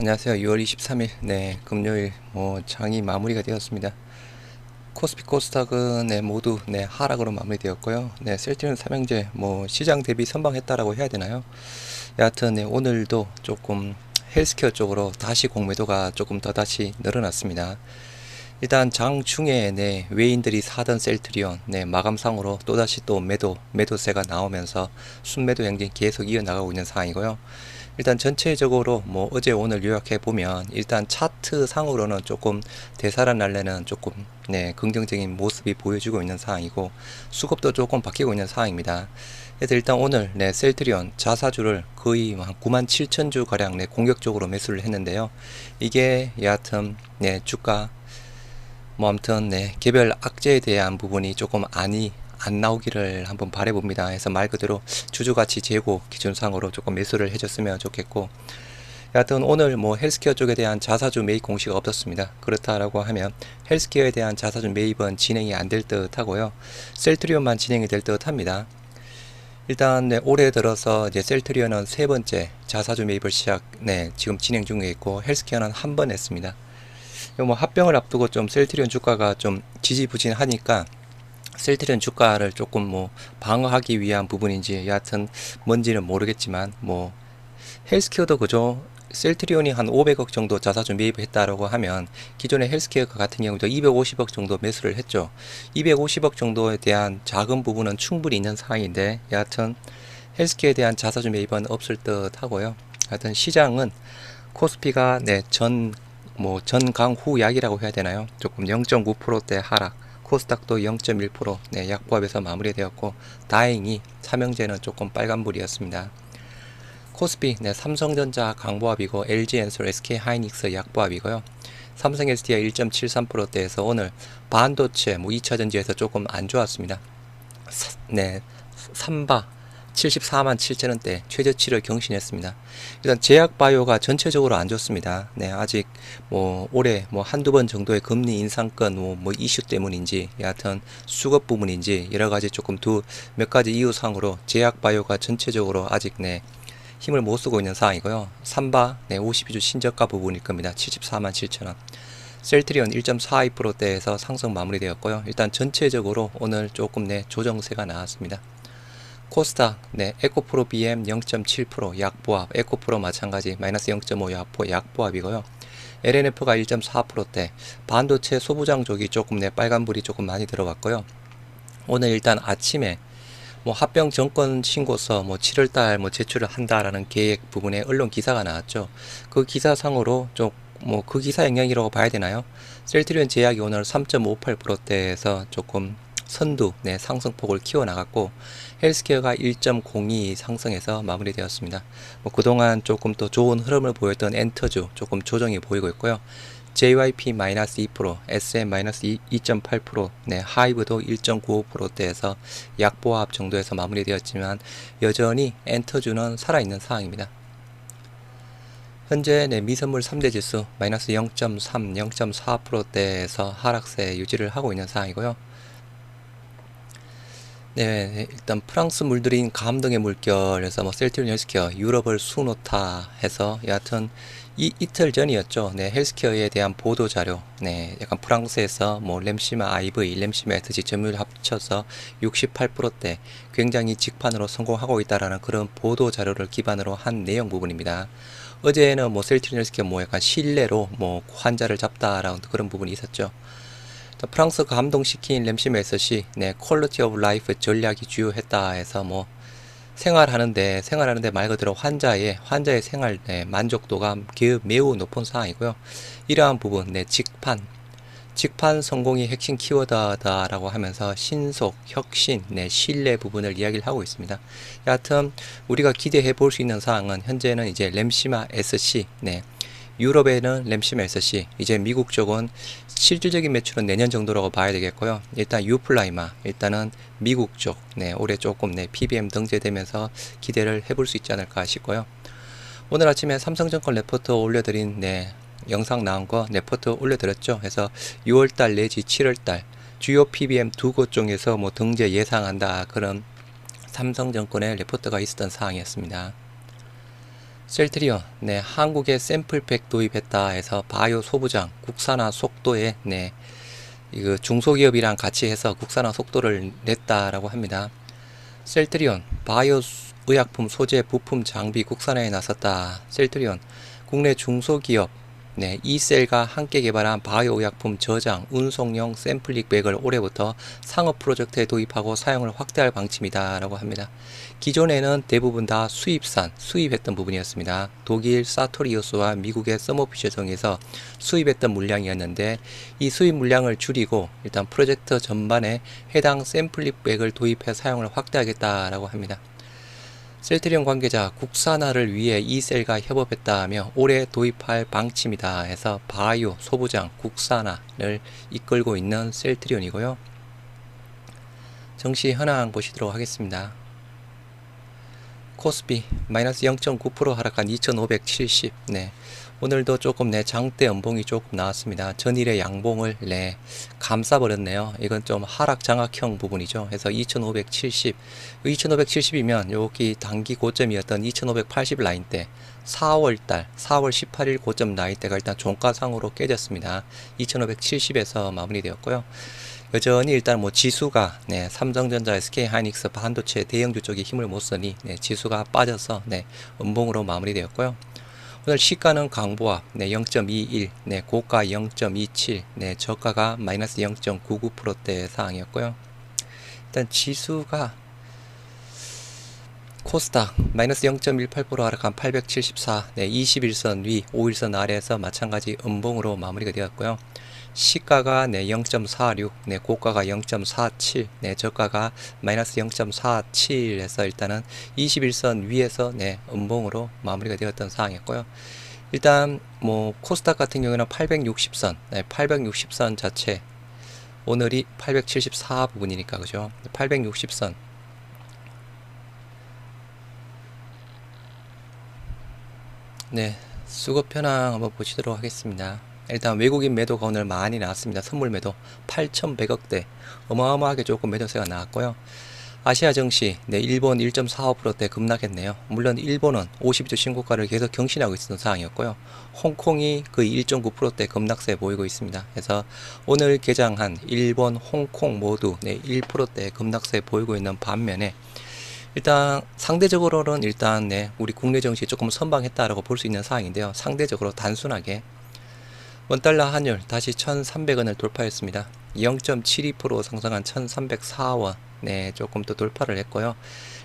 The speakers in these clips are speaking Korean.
안녕하세요. 6월 23일, 금요일, 장이 마무리가 되었습니다. 코스피 코스닥은, 모두, 하락으로 마무리되었고요. 셀트리온 삼형제, 시장 대비 선방했다라고 해야 되나요? 여하튼, 오늘도 조금 헬스케어 쪽으로 다시 공매도가 조금 더 다시 늘어났습니다. 일단 장 중에, 외인들이 사던 셀트리온, 마감상으로 또다시 또 매도세가 나오면서 순매도 행진 계속 이어나가고 있는 상황이고요. 일단 전체적으로 어제 오늘 요약해 보면 일단 차트 상으로는 조금 대사란 날래는 조금 긍정적인 모습이 보여주고 있는 상황이고, 수급도 조금 바뀌고 있는 상황입니다. 그래서 일단 오늘 셀트리온 자사주를 거의 한 97,000주 가량 공격적으로 매수를 했는데요. 이게 여하튼 주가 아무튼 개별 악재에 대한 부분이 조금 안 나오기를 한번 바라봅니다. 해서 말 그대로 주주가치 재고 기준상으로 조금 매수를 해줬으면 좋겠고, 여하튼 오늘 헬스케어 쪽에 대한 자사주 매입 공시가 없었습니다. 그렇다라고 하면 헬스케어에 대한 자사주 매입은 진행이 안 될 듯 하고요. 셀트리온만 진행이 될 듯 합니다. 일단 올해 들어서 이제 셀트리온은 세 번째 자사주 매입을 지금 진행 중에 있고, 헬스케어는 한 번 했습니다. 합병을 앞두고 좀 셀트리온 주가가 좀 지지부진하니까 셀트리온 주가를 조금 방어하기 위한 부분인지 여하튼 뭔지는 모르겠지만, 헬스케어도 그죠. 셀트리온이 한 500억 정도 자사주 매입을 했다라고 하면 기존의 헬스케어 같은 경우도 250억 정도 매수를 했죠. 250억 정도에 대한 작은 부분은 충분히 있는 상황인데, 여하튼 헬스케어에 대한 자사주 매입은 없을 듯 하고요. 하여튼 시장은 코스피가 전강후약이라고 해야 되나요? 조금 0.9%대 하락, 코스닥도 0.1% 약보합에서 마무리되었고, 다행히 삼형제는 조금 빨간불이었습니다. 코스피 삼성전자 강보합이고, LG엔솔, SK하이닉스 약보합이고요. 삼성 SDI 1.73%대에서 오늘 반도체 2차전지에서 조금 안 좋았습니다. 삼바 74만 7천원대 최저치를 경신했습니다. 일단 제약바이오가 전체적으로 안 좋습니다. 아직 올해 한두 번 정도의 금리 인상권 이슈 때문인지, 여하튼 수급 부분인지 여러가지 조금 몇 가지 이유상으로 제약바이오가 전체적으로 아직 힘을 못 쓰고 있는 상황이고요. 삼바 52주 신저가 부분일 겁니다. 74만 7천원. 셀트리온 1.42%대에서 상승 마무리되었고요. 일단 전체적으로 오늘 조금 조정세가 나왔습니다. 코스닥 에코프로 BM 0.7% 약보합, 에코프로 마찬가지 마이너스 0.5 약보합이고요. LNF가 1.4%대, 반도체 소부장 쪽이 조금 빨간불이 조금 많이 들어갔고요. 오늘 일단 아침에 합병 정권 신고서 7월달 제출을 한다라는 계획 부분에 언론 기사가 나왔죠. 그 기사상으로 그 기사 영향이라고 봐야 되나요? 셀트리온 제약이 오늘 3.58%대에서 조금 선두 상승폭을 키워나갔고, 헬스케어가 1.02 상승해서 마무리되었습니다. 그동안 조금 더 좋은 흐름을 보였던 엔터주 조금 조정이 보이고 있고요. JYP-2%, SM-2.8%, 하이브도 1.95%대에서 약보합 정도에서 마무리되었지만 여전히 엔터주는 살아있는 상황입니다. 현재 미선물 3대 지수 마이너스 0.3, 0.4%대에서 하락세 유지를 하고 있는 상황이고요. 일단 프랑스 물들인 감등의 물결에서 셀트리온 헬스케어 유럽을 수놓다 해서 여하튼 이틀 전이었죠. 헬스케어에 대한 보도 자료. 약간 프랑스에서 램시마 IV, 램시마 SG 점유율 합쳐서 68%대 굉장히 직판으로 성공하고 있다라는 그런 보도 자료를 기반으로 한 내용 부분입니다. 어제는 셀트리온 헬스케어 약간 신뢰로 환자를 잡다라는 그런 부분이 있었죠. 프랑스 감동시킨 램시마 SC 퀄리티 오브 라이프 전략이 주요했다 해서 생활하는데 말 그대로 환자의 생활 만족도가 매우 높은 상황이고요. 이러한 부분 직판 성공이 핵심 키워드다라고 하면서 신속, 혁신, 신뢰 부분을 이야기를 하고 있습니다. 여하튼 우리가 기대해 볼 수 있는 사항은 현재는 이제 램시마 SC, 유럽에는 램시마 SC, 이제 미국 쪽은 실질적인 매출은 내년 정도라고 봐야 되겠고요. 일단 유플라이마, 일단은 미국 쪽, 올해 조금 PBM 등재되면서 기대를 해볼 수 있지 않을까 싶고요. 오늘 아침에 삼성증권 레포트 올려드린 영상 나온 거 레포트 올려드렸죠. 그래서 6월달 내지 7월달 주요 PBM 두 곳 중에서 등재 예상한다, 그런 삼성증권의 레포트가 있었던 사항이었습니다. 셀트리온, 네, 한국에 샘플팩 도입했다 해서 바이오 소부장, 국산화 속도에, 네, 이거 중소기업이랑 같이 해서 국산화 속도를 냈다라고 합니다. 셀트리온, 바이오 의약품 소재 부품 장비 국산화에 나섰다. 셀트리온, 국내 중소기업, 네, 이셀과 함께 개발한 바이오 의약품 저장, 운송용 샘플링백을 올해부터 상업 프로젝트에 도입하고 사용을 확대할 방침이다 라고 합니다. 기존에는 대부분 다 수입했던 부분이었습니다. 독일 사토리우스와 미국의 서머피셔 등에서 수입했던 물량이었는데 이 수입 물량을 줄이고 일단 프로젝트 전반에 해당 샘플링백을 도입해 사용을 확대하겠다라고 합니다. 셀트리온 관계자 국산화를 위해 이셀과 협업했다며 올해 도입할 방침이다 해서 바이오 소부장 국산화를 이끌고 있는 셀트리온이고요. 정시 현황 보시도록 하겠습니다. 코스피 마이너스 0.9% 하락한 2570. 네. 오늘도 조금 장대 연봉이 조금 나왔습니다. 전일의 양봉을 감싸버렸네요. 이건 좀 하락 장악형 부분이죠. 그래서 2570, 2570이면 여기 단기 고점이었던 2580 라인대 4월 18일 고점 라인대가 일단 종가상으로 깨졌습니다. 2570에서 마무리되었고요. 여전히 일단 지수가 삼성전자, SK하이닉스 반도체 대형주 쪽이 힘을 못 쓰니 지수가 빠져서 음봉으로 마무리되었고요. 오늘 시가는 강보합 0.21, 고가 0.27, 저가가 마이너스 0.99%대 상황이었고요. 일단 지수가 코스닥 마이너스 0.18% 하락한 874, 21선 위, 5일선 아래에서 마찬가지 음봉으로 마무리가 되었고요. 시가가 0.46, 고가가 0.47, 저가가 마이너스 0.47에서 일단은 21선 위에서 음봉으로 마무리가 되었던 상황이었고요. 일단 코스닥 같은 경우에는 860선, 860선 자체 오늘이 874 부분이니까 그죠? 860선 수급 현황 한번 보시도록 하겠습니다. 일단 외국인 매도가 오늘 많이 나왔습니다. 선물 매도 8,100억대 어마어마하게 조금 매도세가 나왔고요. 아시아 증시 일본 1.45%대 급락했네요. 물론 일본은 52주 신고가를 계속 경신하고 있었던 상황이었고요. 홍콩이 거의 1.9%대 급락세 보이고 있습니다. 그래서 오늘 개장한 일본, 홍콩 모두 1%대 급락세 보이고 있는 반면에 일단 상대적으로는 일단 우리 국내 증시 조금 선방했다라고 볼 수 있는 상황인데요. 상대적으로 단순하게 원달러 환율 다시 1,300원을 돌파했습니다. 0.72% 상승한 1,304원 조금 더 돌파를 했고요.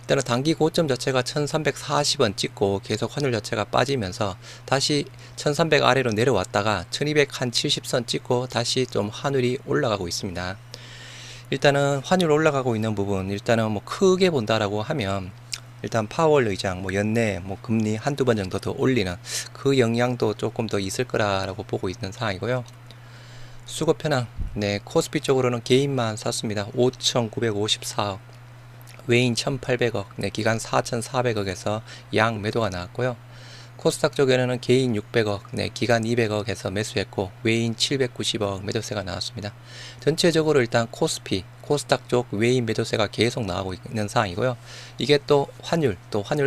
일단은 단기 고점 자체가 1,340원 찍고 계속 환율 자체가 빠지면서 다시 1,300 아래로 내려왔다가 1,270선 찍고 다시 좀 환율이 올라가고 있습니다. 일단은 환율 올라가고 있는 부분 일단은 크게 본다라고 하면 일단 파월 의장 연내 금리 한두 번 정도 더 올리는 그 영향도 조금 더 있을 거라고 보고 있는 상황이고요. 수급 현황 코스피 쪽으로는 개인만 샀습니다. 5,954억, 외인 1,800억, 기간 4,400억에서 양 매도가 나왔고요. 코스닥 쪽에는 개인 600억, 기간 200억에서 매수했고 외인 790억 매도세가 나왔습니다. 전체적으로 일단 코스닥 쪽 외인 매도세가 계속 나오고 있는 상황이고요. 이게 또 환율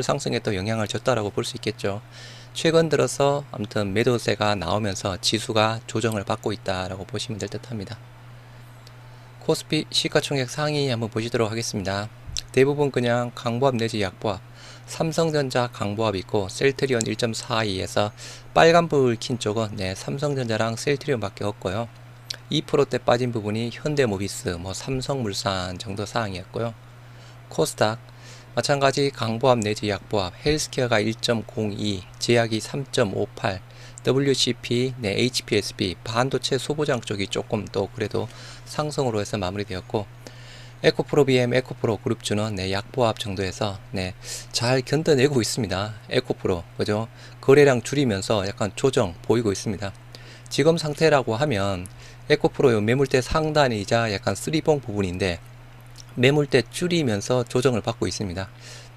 상승에 또 영향을 줬다라고 볼 수 있겠죠. 최근 들어서 아무튼 매도세가 나오면서 지수가 조정을 받고 있다라고 보시면 될 듯합니다. 코스피 시가총액 상위 한번 보시도록 하겠습니다. 대부분 그냥 강보합 내지 약보합, 삼성전자 강보합 있고 셀트리온 1.42에서 빨간불 킨 쪽은 삼성전자랑 셀트리온 밖에 없고요. 2%대 빠진 부분이 현대모비스, 삼성물산 정도 사항이었고요. 코스닥 마찬가지 강보합 내지 약보합, 헬스케어가 1.02, 제약이 3.58, WCP, HPSB, 반도체 소보장 쪽이 조금 또 그래도 상승으로 해서 마무리되었고, 에코프로 BM, 에코프로 그룹주는 약보합 정도에서 잘 견뎌내고 있습니다. 에코프로 그죠? 거래량 줄이면서 약간 조정 보이고 있습니다. 지금 상태라고 하면 에코프로 매물대 상단이자 약간 쓰리봉 부분인데 매물대 줄이면서 조정을 받고 있습니다.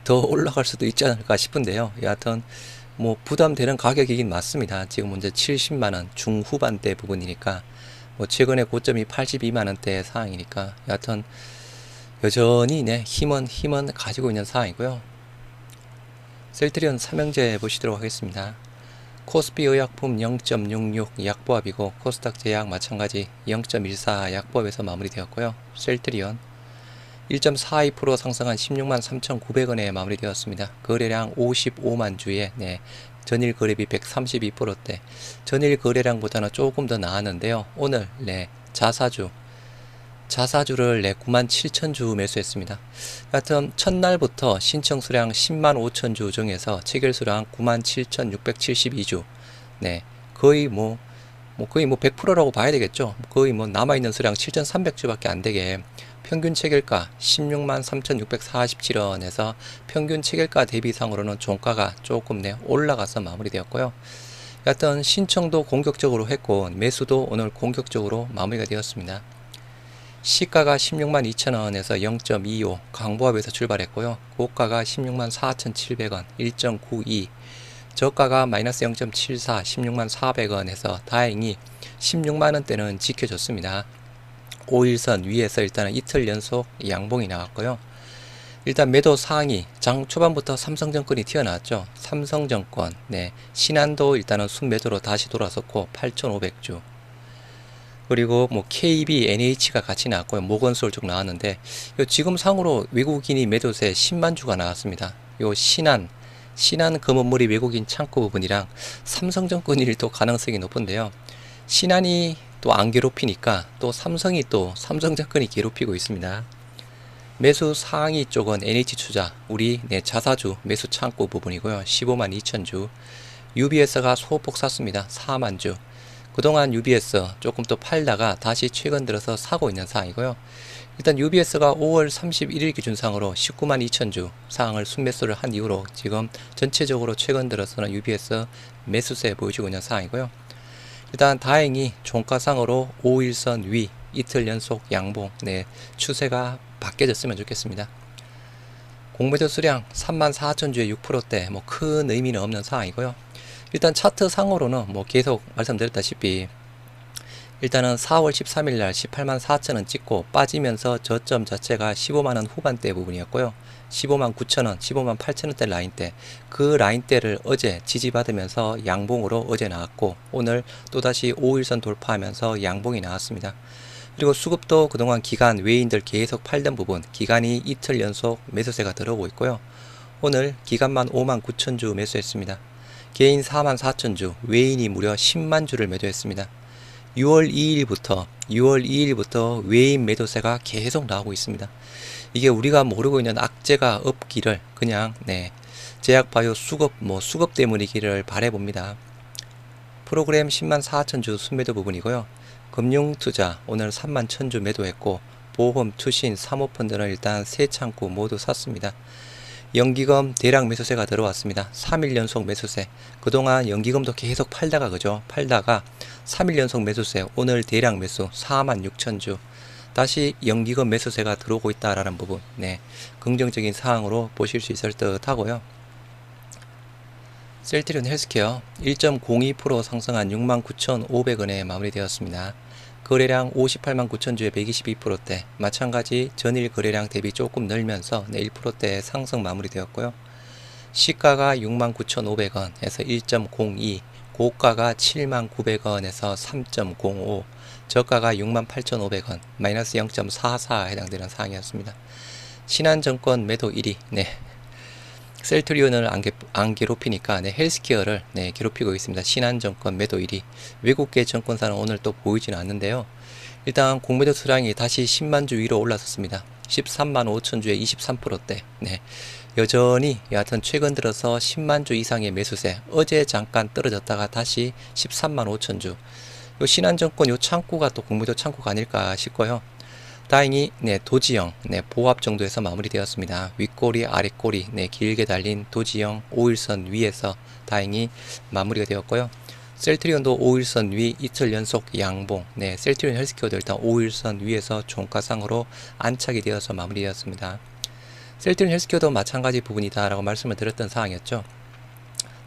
더 올라갈 수도 있지 않을까 싶은데요. 여하튼 부담되는 가격이긴 맞습니다. 지금 현재 70만원 중후반대 부분이니까 최근에 고점이 82만원대 상황이니까 여하튼 여전히 힘은 가지고 있는 상황이고요. 셀트리온 삼형제 보시도록 하겠습니다. 코스피 의약품 0.66 약보합이고 코스닥 제약 마찬가지 0.14 약보합에서 마무리되었고요. 셀트리온 1.42% 상승한 16만 3,900원에 마무리되었습니다. 거래량 55만 주에 전일 거래비 132%대 전일 거래량보다는 조금 더 나았는데요. 오늘 자사주를 97,000주 매수했습니다. 하여튼 첫날부터 신청 수량 10만 5천 주 중에서 체결 수량 97,672주. 거의 100%라고 봐야 되겠죠. 거의 남아있는 수량 7,300주밖에 안 되게 평균 체결가 16만 3,647원에서 평균 체결가 대비상으로는 종가가 조금 올라가서 마무리되었고요. 하여튼 신청도 공격적으로 했고 매수도 오늘 공격적으로 마무리가 되었습니다. 시가가 16만 2천원에서 0.25 강보합에서 출발했고요. 고가가 16만 4,700원 1.92 저가가 마이너스 0.74 16만 400원에서 다행히 16만원대는 지켜줬습니다. 5일선 위에서 일단은 이틀 연속 양봉이 나왔고요. 일단 매도 상위 장 초반부터 삼성증권이 튀어나왔죠. 삼성증권 신한도 일단은 순매도로 다시 돌아섰고 8,500주 그리고 KB, NH가 같이 나왔고요. 모건솔 쪽 나왔는데 지금 상으로 외국인이 매도세 10만 주가 나왔습니다. 요 신한 검은머리 외국인 창고 부분이랑 삼성증권이 또 가능성이 높은데요. 신한이 또 안 괴롭히니까 또 삼성이 또 삼성증권이 괴롭히고 있습니다. 매수 상위 쪽은 NH투자 우리 자사주 매수 창고 부분이고요. 15만 2천 주 UBS가 소폭 샀습니다. 4만 주 그동안 UBS 조금 또 팔다가 다시 최근 들어서 사고 있는 상황이고요. 일단 UBS가 5월 31일 기준상으로 19만 2천 주 상황을 순매수를 한 이후로 지금 전체적으로 최근 들어서는 UBS 매수세 보여주고 있는 상황이고요. 일단 다행히 종가상으로 5일선 위 이틀 연속 양봉 추세가 바뀌어졌으면 좋겠습니다. 공매도 수량 34,000주의 6%대 큰 의미는 없는 상황이고요. 일단 차트 상으로는 계속 말씀드렸다시피 일단은 4월 13일날 18만 4천원 찍고 빠지면서 저점 자체가 15만원 후반대 부분이었고요. 15만 9천원, 15만 8천원대 라인대 그 라인대를 어제 지지받으면서 양봉으로 어제 나왔고 오늘 또다시 5일선 돌파하면서 양봉이 나왔습니다. 그리고 수급도 그동안 기간 외인들 계속 팔던 부분 기간이 이틀 연속 매수세가 들어오고 있고요. 오늘 기간만 5만 9천주 매수했습니다. 개인 4만 4천주 외인이 무려 10만 주를 매도했습니다. 6월 2일부터 외인 매도세가 계속 나오고 있습니다. 이게 우리가 모르고 있는 악재가 없기를 그냥 제약바이오 수급 때문이기를 바라봅니다. 프로그램 10만 4천주 순매도 부분이고요. 금융투자 오늘 3만 1천주 매도했고 보험, 투신, 사모펀드는 일단 세 창구 모두 샀습니다. 연기금 대량 매수세가 들어왔습니다. 3일 연속 매수세 그동안 연기금도 계속 팔다가 3일 연속 매수세 오늘 대량 매수 4만 6천주 다시 연기금 매수세가 들어오고 있다라는 부분 긍정적인 사항으로 보실 수 있을 듯 하고요. 셀트리온 헬스케어 1.02% 상승한 69,500원에 마무리되었습니다. 거래량 58만 9천주에 122%대 마찬가지 전일 거래량 대비 조금 늘면서 1%대 상승 마무리되었고요. 시가가 69,500원에서 1.02 고가가 79,900원에서 3.05 저가가 68,500원 마이너스 0.44 해당되는 사항이었습니다. 신한증권 매도 1위 셀트리온을 안 괴롭히니까 헬스케어를 괴롭히고 있습니다. 신한증권 매도 1위 외국계 증권사는 오늘 또 보이지는 않는데요. 일단 공매도 수량이 다시 10만 주 위로 올라섰습니다. 13만 5천 주에 23%대 여전히 여하튼 최근 들어서 10만 주 이상의 매수세 어제 잠깐 떨어졌다가 다시 13만 5천 주 요 신한증권 요 창구가 또 공매도 창구가 아닐까 싶고요. 다행히 도지형 보합 정도에서 마무리되었습니다. 윗꼬리 아랫꼬리 길게 달린 도지형 5일선 위에서 다행히 마무리가 되었고요. 셀트리온도 5일선 위 이틀 연속 양봉 셀트리온 헬스케어도 일단 5일선 위에서 종가상으로 안착이 되어서 마무리되었습니다. 셀트리온 헬스케어도 마찬가지 부분이다 라고 말씀을 드렸던 사항이었죠.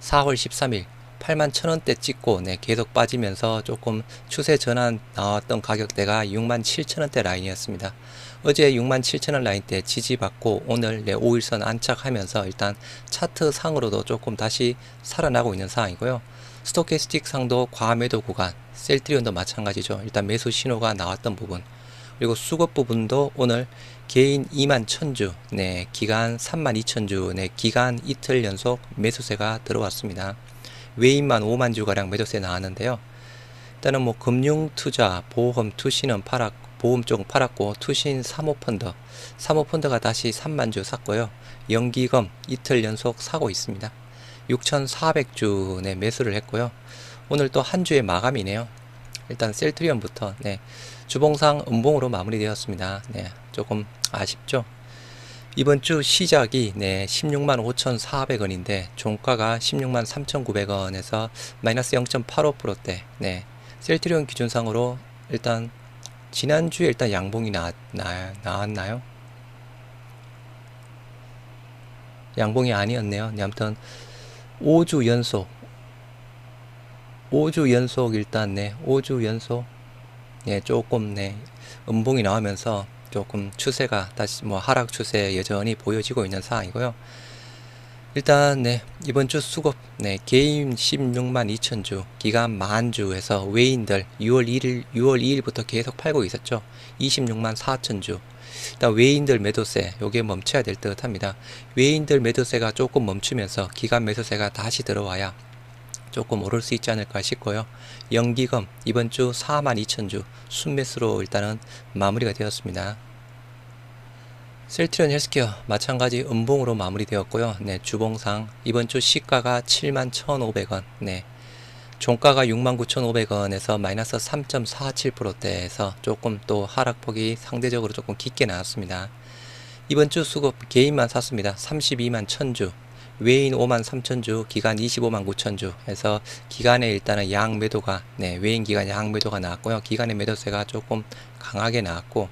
4월 13일 81,000원대 찍고 네, 계속 빠지면서 조금 추세 전환 나왔던 가격대가 67,000원대 라인이었습니다. 어제 67,000원 라인대 지지받고 오늘 네, 5일선 안착하면서 일단 차트 상으로도 조금 다시 살아나고 있는 상황이고요. 스토캐스틱 상도 과매도 구간, 셀트리온도 마찬가지죠. 일단 매수 신호가 나왔던 부분, 그리고 수급 부분도 오늘 개인 21,000주, 네, 기간 32,000주, 네, 기간 이틀 연속 매수세가 들어왔습니다. 외인만 5만 주가량 매도세 나왔는데요. 일단은 뭐 금융투자, 보험, 투신은 보험 쪽은 팔았고, 투신 사모펀드가 다시 3만 주 샀고요. 연기금 이틀 연속 사고 있습니다. 6,400주 네, 매수를 했고요. 오늘 또 한 주의 마감이네요. 일단 셀트리온부터 네, 주봉상 음봉으로 마무리되었습니다. 네, 조금 아쉽죠. 이번 주 시작이 네, 165,400원인데 종가가 163,900원에서 마이너스 0.85%대. 네, 셀트리온 기준상으로 일단 지난주에 일단 양봉이 나왔나요? 양봉이 아니었네요. 네, 아무튼 5주 연속 일단 네, 5주 연속 네, 조금 네, 음봉이 나오면서 조금 추세가 다시 뭐 하락 추세 여전히 보여지고 있는 상황이고요. 일단 네, 이번 주 수급 네, 개인 162,000주, 기간 10,000주에서 외인들 6월 2일부터 계속 팔고 있었죠. 264,000주. 일단 외인들 매도세 요게 멈춰야 될 듯 합니다. 외인들 매도세가 조금 멈추면서 기간 매수세가 다시 들어와야 조금 오를 수 있지 않을까 싶고요. 연기금 이번 주 42,000주 순매수로 일단은 마무리가 되었습니다. 셀트리온 헬스케어 마찬가지 음봉으로 마무리되었고요. 네, 주봉상 이번 주 시가가 71,500원, 네, 종가가 69,500원에서 마이너스 3.47%대에서 조금 또 하락폭이 상대적으로 조금 깊게 나왔습니다. 이번 주 수급 개인만 샀습니다. 32만 1000주, 외인 5만 3000주, 기간 25만 9000주 해서 기간에 일단은 양매도가 네, 외인 기간 양매도가 나왔고요. 기간의 매도세가 조금 강하게 나왔고,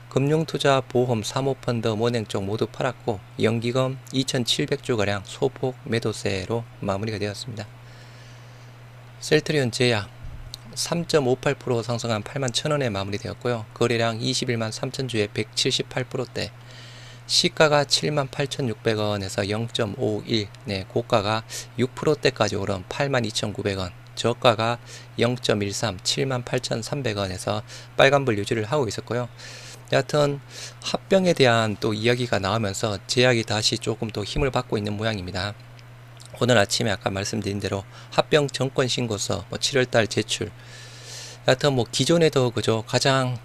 금융투자, 보험, 사모펀드, 은행 쪽 모두 팔았고, 연기금 2700주가량 소폭 매도세로 마무리가 되었습니다. 셀트리온 제약 3.58% 상승한 81,000원에 마무리되었고요. 거래량 21만 3000주에 178%대, 시가가 78,600원에서 0.51, 네, 고가가 6%대까지 오른 82,900원, 저가가 0.13, 78,300원에서 빨간불 유지를 하고 있었고요. 여하튼 합병에 대한 또 이야기가 나오면서 제약이 다시 조금 더 힘을 받고 있는 모양입니다. 오늘 아침에 아까 말씀드린 대로 합병 정권 신고서 7월달 제출. 여하튼 뭐 기존에도 그죠, 가장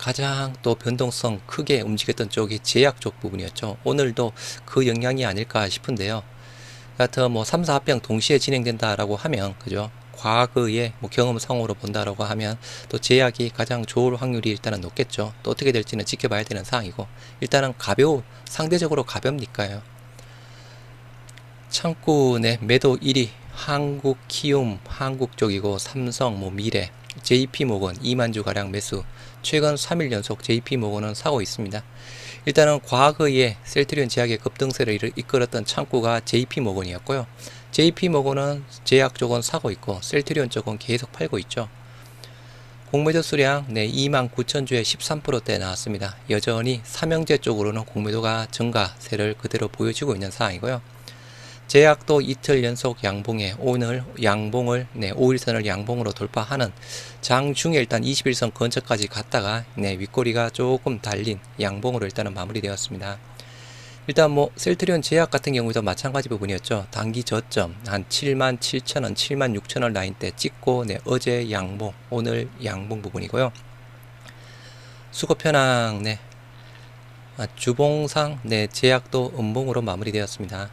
또 변동성 크게 움직였던 쪽이 제약 쪽 부분이었죠. 오늘도 그 영향이 아닐까 싶은데요. 여하튼 뭐 3사 합병 동시에 진행된다라고 하면 그죠, 과거의 뭐 경험상으로 본다라고 하면 또 제약이 가장 좋을 확률이 일단은 높겠죠. 또 어떻게 될지는 지켜봐야 되는 상황이고, 일단은 상대적으로 가볍니까요. 창구 내 매도 1위 한국키움 한국 쪽이고, 삼성, 뭐 미래, JP모건 2만 주가량 매수, 최근 3일 연속 JP모건은 사고 있습니다. 일단은 과거에 셀트리온 제약의 급등세를 이끌었던 창구가 JP모건이었고요. JP모건은 제약 쪽은 사고 있고, 셀트리온 쪽은 계속 팔고 있죠. 공매도 수량 네, 29,000주에 13%대 나왔습니다. 여전히 삼형제 쪽으로는 공매도가 증가세를 그대로 보여주고 있는 상황이고요. 제약도 이틀 연속 양봉에 오늘 양봉을 네, 5일선을 양봉으로 돌파하는 장중에 일단 21선 근처까지 갔다가 네, 윗꼬리가 조금 달린 양봉으로 일단은 마무리되었습니다. 일단 뭐 셀트리온 제약 같은 경우도 마찬가지 부분이었죠. 단기 저점 한 77,000원, 76,000원 라인대 찍고 네, 어제 양봉, 오늘 양봉 부분이고요. 수급 현황 네, 주봉상 네, 제약도 음봉으로 마무리되었습니다.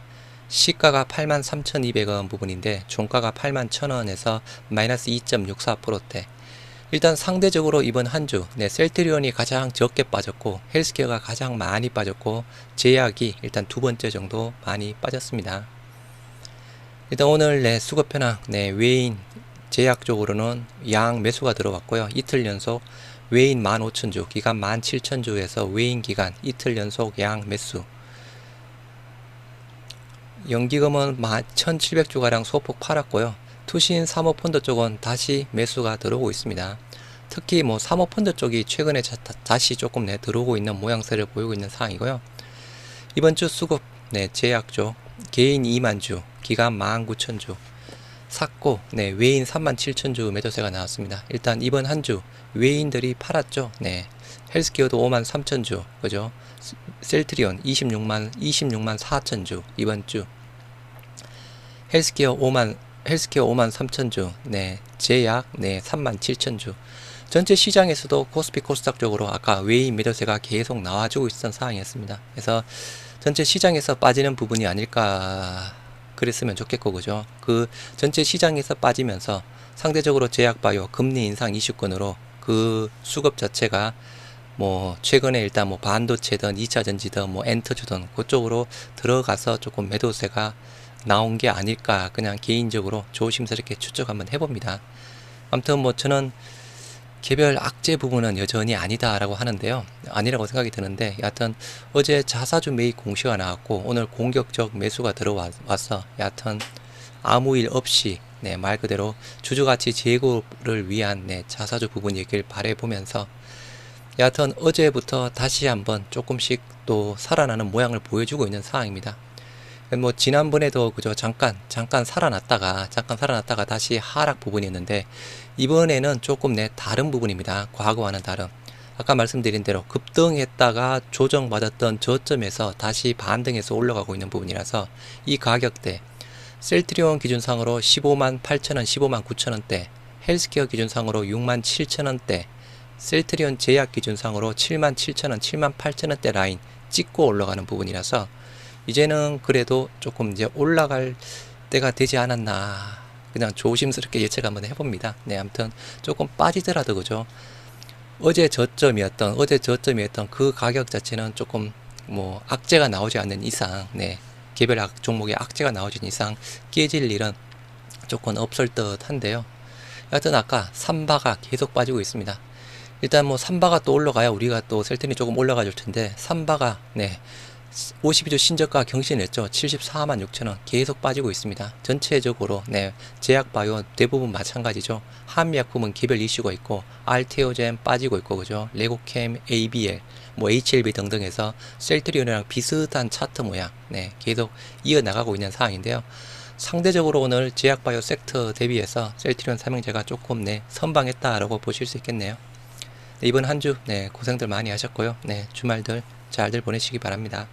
시가가 83,200원 부분인데 종가가 81,000원에서 마이너스 2.64%대. 일단 상대적으로 이번 한주 네, 셀트리온이 가장 적게 빠졌고, 헬스케어가 가장 많이 빠졌고, 제약이 일단 두 번째 정도 많이 빠졌습니다. 일단 오늘 네, 수급 현황 네, 외인 제약 쪽으로는 양 매수가 들어왔고요. 이틀 연속 외인 15,000주, 기간 17,000주에서 외인 기간 이틀 연속 양 매수. 연기금은 1,700주가량 소폭 팔았고요. 투신 사모펀드 쪽은 다시 매수가 들어오고 있습니다. 특히 뭐 사모펀드 쪽이 최근에 다시 조금 들어오고 있는 모양새를 보이고 있는 상황이고요. 이번 주 수급 제약쪽 개인 2만주, 기관 19,000주 샀고 외인 37,000주 매도세가 나왔습니다. 일단 이번 한 주 외인들이 팔았죠. 헬스케어도 53,000주 그죠? 셀트리온 26만 4천주 이번 주 헬스케어 53,000주 제약 37,000주 전체 시장에서도 코스피 코스닥 쪽으로 아까 외인 매도세가 계속 나와주고 있었던 상황이었습니다. 그래서 전체 시장에서 빠지는 부분이 아닐까 그랬으면 좋겠고 그죠? 그 전체 시장에서 빠지면서 상대적으로 제약바이오 금리 인상 이슈권으로 그 수급 자체가 뭐 최근에 일단 뭐 반도체든 2차전지든 뭐 엔터주든 그쪽으로 들어가서 조금 매도세가 나온 게 아닐까 그냥 개인적으로 조심스럽게 추측 한번 해봅니다. 아무튼 뭐 저는 개별 악재 부분은 여전히 아니다라고 하는데요. 아니라고 생각이 드는데 여하튼 어제 자사주 매입 공시가 나왔고 오늘 공격적 매수가 들어왔어. 여하튼 아무 일 없이 말 그대로 주주가치 제고를 위한 자사주 부분이길 바라보면서 여하튼 어제부터 다시 한번 조금씩 또 살아나는 모양을 보여주고 있는 상황입니다. 뭐 지난번에도 그저 잠깐 살아났다가 다시 하락 부분이었는데 이번에는 조금 다른 부분입니다. 과거와는 다른 아까 말씀드린 대로 급등했다가 조정받았던 저점에서 다시 반등해서 올라가고 있는 부분이라서 이 가격대 셀트리온 기준상으로 15만 8천원 15만 9천원대 헬스케어 기준상으로 6만 7천원대 셀트리온 제약 기준상으로 7만 7천원 7만 8천원대 라인 찍고 올라가는 부분이라서 이제는 그래도 조금 이제 올라갈 때가 되지 않았나 그냥 조심스럽게 예측 한번 해봅니다. 아무튼 조금 빠지더라도 그죠? 어제 저점이었던 그 가격 자체는 조금 뭐 악재가 나오지 않는 이상 개별 종목에 악재가 나오지 않는 이상 깨질 일은 조금 없을 듯 한데요. 여하튼 아까 삼바가 계속 빠지고 있습니다. 일단 뭐 삼바가 또 올라가야 우리가 또 셀트리 조금 올라가 줄 텐데 삼바가 52주 신저가 경신했죠. 74만 6천원 계속 빠지고 있습니다. 전체적으로 제약바이오 대부분 마찬가지죠. 한미약품은 개별 이슈가 있고 알테오젠 빠지고 있고 그죠. 레고캠, ABL, 뭐 HLB 등등해서 셀트리온이랑 비슷한 차트 모양 계속 이어나가고 있는 상황인데요. 상대적으로 오늘 제약바이오 섹터 대비해서 셀트리온 삼형제가 조금 선방했다라고 보실 수 있겠네요. 이번 한 주 고생들 많이 하셨고요. 주말들 잘들 보내시기 바랍니다.